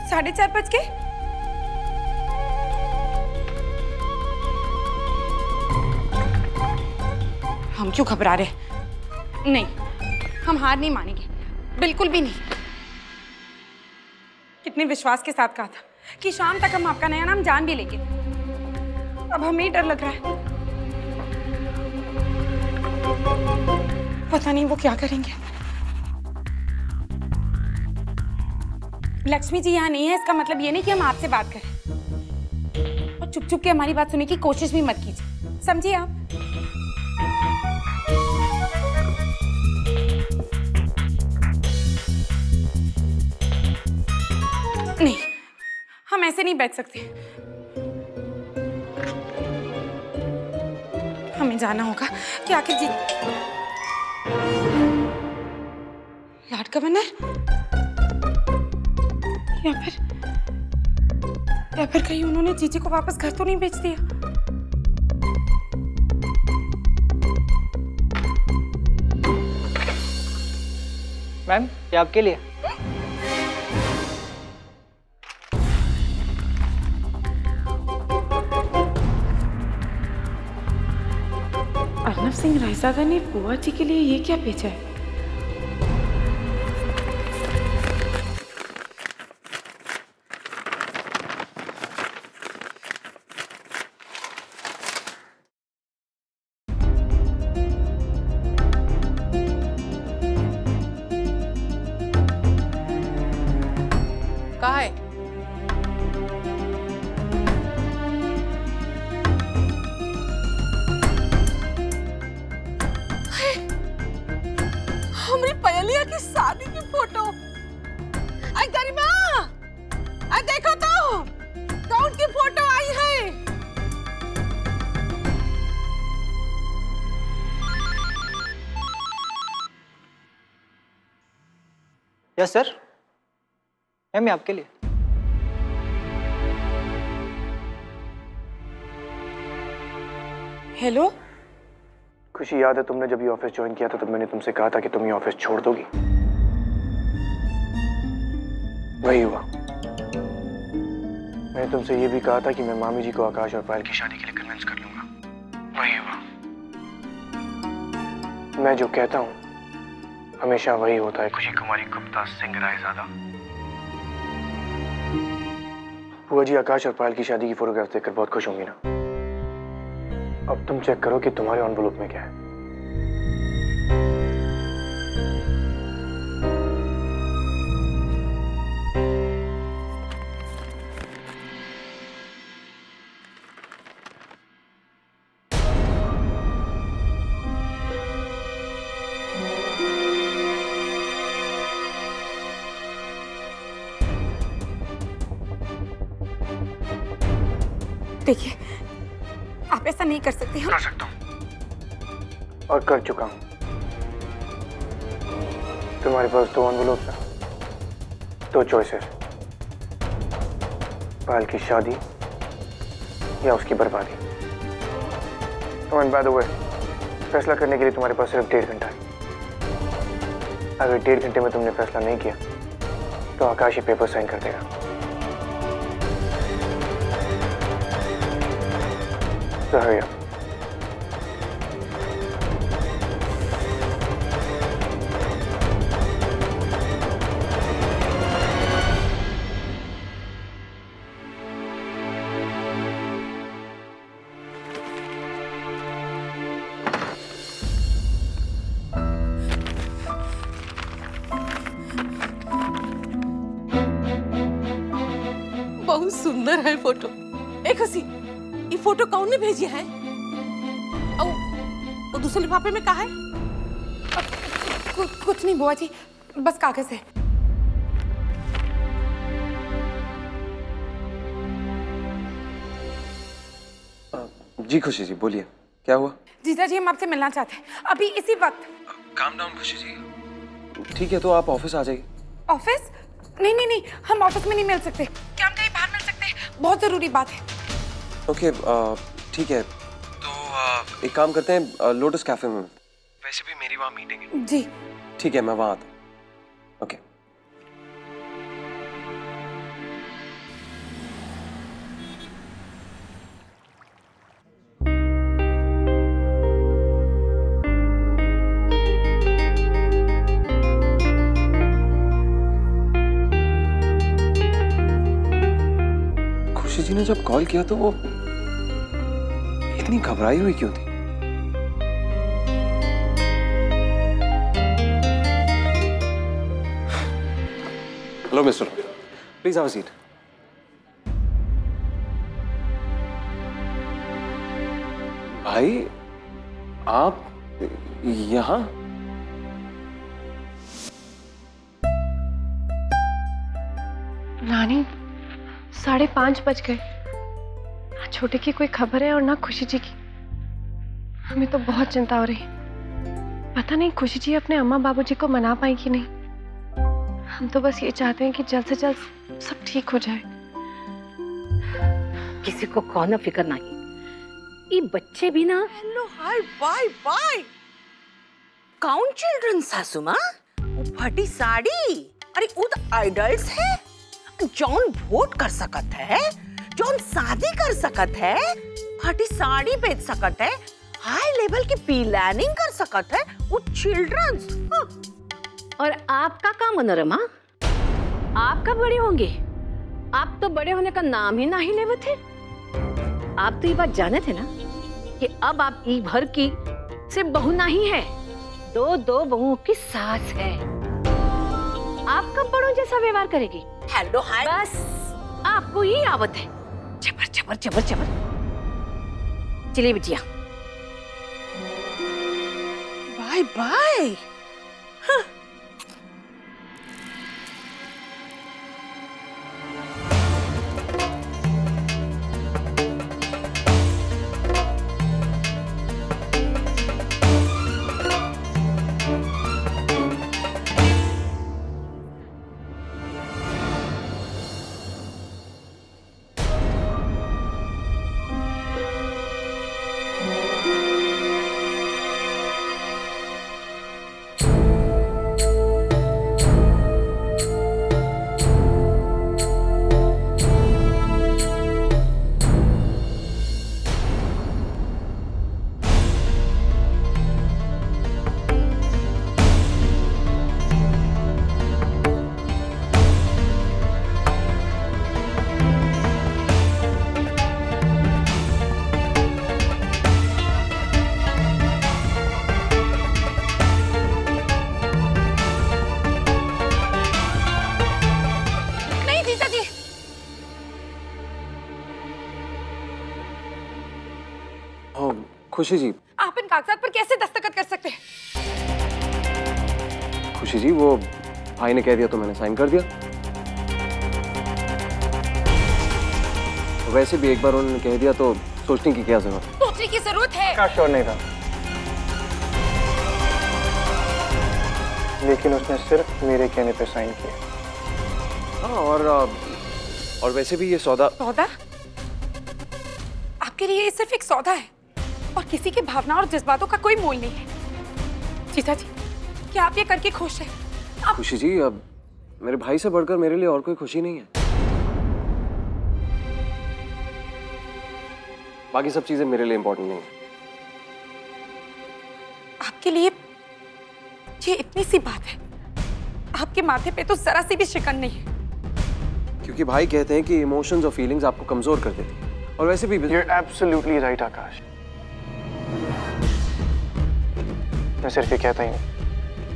4:30 बज के? हम क्यों घबरा रहे? नहीं, हम हार नहीं मानेंगे, बिल्कुल भी नहीं। कितने विश्वास के साथ कहा था कि शाम तक हम आपका नया नाम जान भी लेंगे। अब हमें ही डर लग रहा है। पता नहीं वो क्या करेंगे। लक्ष्मी जी यहाँ नहीं है, इसका मतलब ये नहीं कि हम आपसे बात करें। और चुप चुप के हमारी बात सुनने की कोशिश भी मत कीजिए, समझिए आप? नहीं, हम ऐसे नहीं बैठ सकते। हमें जाना होगा कि आखिर जी लाड गवर्नर या फिर कहीं उन्होंने जीजी को वापस घर तो नहीं भेज दिया। मैम, ये आपके लिए। अर्नव सिंह रायजादा ने बुआ जी के लिए ये क्या भेजा है? कहाँ है? हमारी पयलिया की शादी की फोटो। आई गरिमा, आई देखो तो कौन की फोटो आई है। यस सर, मैम ये आपके लिए। हेलो खुशी, याद है तुमने जब ये ऑफिस ज्वाइन किया था तब मैंने तुमसे कहा था कि तुम ये ऑफिस छोड़ दोगी? वही हुआ। मैंने तुमसे ये भी कहा था कि मैं मामी जी को आकाश और पायल की शादी के लिए कन्विंस कर लूंगा। वही हुआ। मैं जो कहता हूँ हमेशा वही होता है। खुशी कुमारी गुप्ता सिंह रायजादा। बुआ जी आकाश और पायल की शादी की फोटोग्राफ देखकर बहुत खुश होंगी ना? अब तुम चेक करो कि तुम्हारे एनवेलप में क्या है। देखिए, आप ऐसा नहीं कर सकते। कर सकता हूँ और कर चुका हूँ। तुम्हारे पास 2 एनवेलप है, 2 चॉइसेस, पायल की शादी या उसकी बर्बादी। एंड बाय द वे, फैसला करने के लिए तुम्हारे पास सिर्फ 1.5 घंटा है। अगर 1.5 घंटे में तुमने फैसला नहीं किया तो आकाश ही पेपर साइन कर देगा। So hurry up. बहुत सुंदर है फोटो। एक हसी, ये फोटो कौन ने भेजी है? और वो दूसरे लिफाफे में कहा है? कुछ नहीं बुआ जी, बस कागज है। जी खुशी जी, बोलिए क्या हुआ? जीजा जी, हम आपसे मिलना चाहते हैं अभी इसी वक्त। काम डाउन खुशी जी। ठीक है तो आप ऑफिस आ जाइए। ऑफिस? नहीं नहीं नहीं, हम ऑफिस में नहीं मिल सकते। क्या हम कहीं बाहर मिल सकते हैं? बहुत जरूरी बात है। ओके ठीक है तो एक काम करते हैं, लोटस कैफे में। वैसे भी मेरी वहाँ मीटिंग है। जी ठीक है, मैं वहाँ आता हूँ। ओके। जी ने जब कॉल किया तो वो इतनी घबराई हुई क्यों थी? Hello mister, please have a seat. भाई आप यहाँ? नानी 5:30 बज गए। ना छोटे की कोई खबर है और ना खुशी जी की। हमें तो बहुत चिंता हो रही है। पता नहीं खुशी जी अपने अम्मा बाबूजी को मना पाई कि नहीं। हम तो बस ये चाहते हैं कि जल्द से जल्द सब ठीक हो जाए। किसी को कौन फिक्र नहीं, ये बच्चे भी ना। Hello hi bye bye. Count children सासू माँ, वो फटी साड़ी, अरे वो तो आइडल्स है। जौन वोट कर सकत है, जौन शादी कर सकत है, फटी साड़ी बेच सकत है, हाई लेवल की प्लानिंग कर सकत है, वो चिल्ड्रंस। और आपका क्या मनोरमा, आप कब बड़े होंगे? आप तो बड़े होने का नाम ही नहीं लेवे थे। आप तो ये बात जाने थे ना कि अब आप ई भर की सिर्फ बहू नहीं है, दो बहुओं की सास है। आप कब बड़ों जैसा व्यवहार करेगी? हेलो हाय, बस आपको ही आवत है। चबर चबर चबर चबर। चलिए बिटिया, बाय बाय। खुशी जी, आप इन कागजात पर कैसे दस्तखत कर सकते हैं? खुशी जी, वो भाई ने कह दिया तो मैंने साइन कर दिया। वैसे भी एक बार उन्होंने कह दिया तो सोचने की क्या जरूरत है? सोचने की जरूरत है। का श्योर नहीं था, लेकिन उसने सिर्फ मेरे कहने पे साइन किया। हाँ, और वैसे भी ये सौदा आपके लिए ये सिर्फ एक सौदा है और किसी की भावना और जज्बातों का कोई मोल नहीं है। जीजा जी, क्या आप ये करके खुश हैं? खुशी जी, अब मेरे भाई से बढ़कर मेरे लिए और कोई खुशी नहीं है। बाकी सब चीजें मेरे लिए इंपॉर्टेंट नहीं है। आपके लिए ये इतनी सी बात है, आपके माथे पे तो जरा सी भी शिकन नहीं है। क्योंकि भाई कहते हैं कि इमोशंस और फीलिंग्स आपको कमजोर कर देती हैं। और वैसे भी You're absolutely right, आकाश। मैं सिर्फ ये कहता ही नहीं,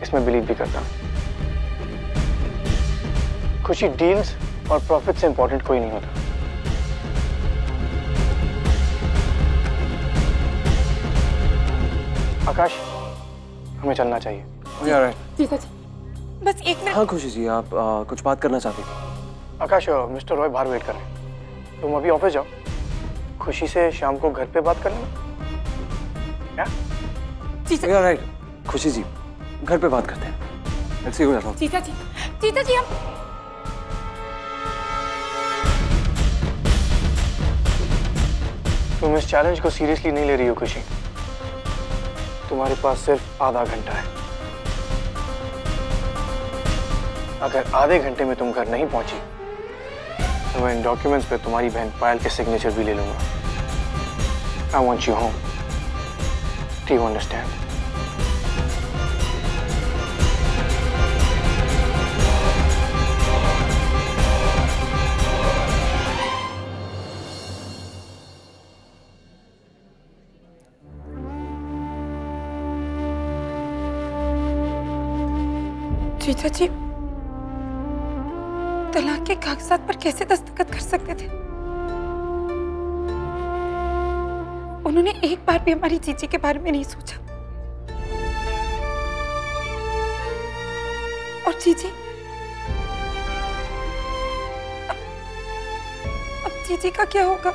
इसमें बिलीव भी करता हूँ। खुशी डील्स और प्रॉफिट से इंपॉर्टेंट कोई नहीं होता। आकाश, हमें चलना चाहिए। जीजा जी, बस एक मिनट। हाँ खुशी जी, आप कुछ बात करना चाहती थी? आकाश, मिस्टर रॉय बाहर वेट कर रहे हैं, तुम अभी ऑफिस जाओ, खुशी से शाम को घर पे बात कर लेना। क्या? राइट, खुशी जी, घर पे बात करते हैं। ऐसे ही हो जाता हूँ। जीजा जी, हम तुम इस चैलेंज को सीरियसली नहीं ले रही हो खुशी। तुम्हारे पास सिर्फ आधा घंटा है। अगर आधे घंटे में तुम घर नहीं पहुंची तो मैं इन डॉक्यूमेंट्स पे तुम्हारी बहन पायल के सिग्नेचर भी ले लूंगा। I want you home. Do you understand? जीजा जी तलाक के कागजात पर कैसे दस्तखत कर सकते थे? उन्होंने एक बार भी हमारी जीजी के बारे में नहीं सोचा। और जीजी अब जीजी का क्या होगा?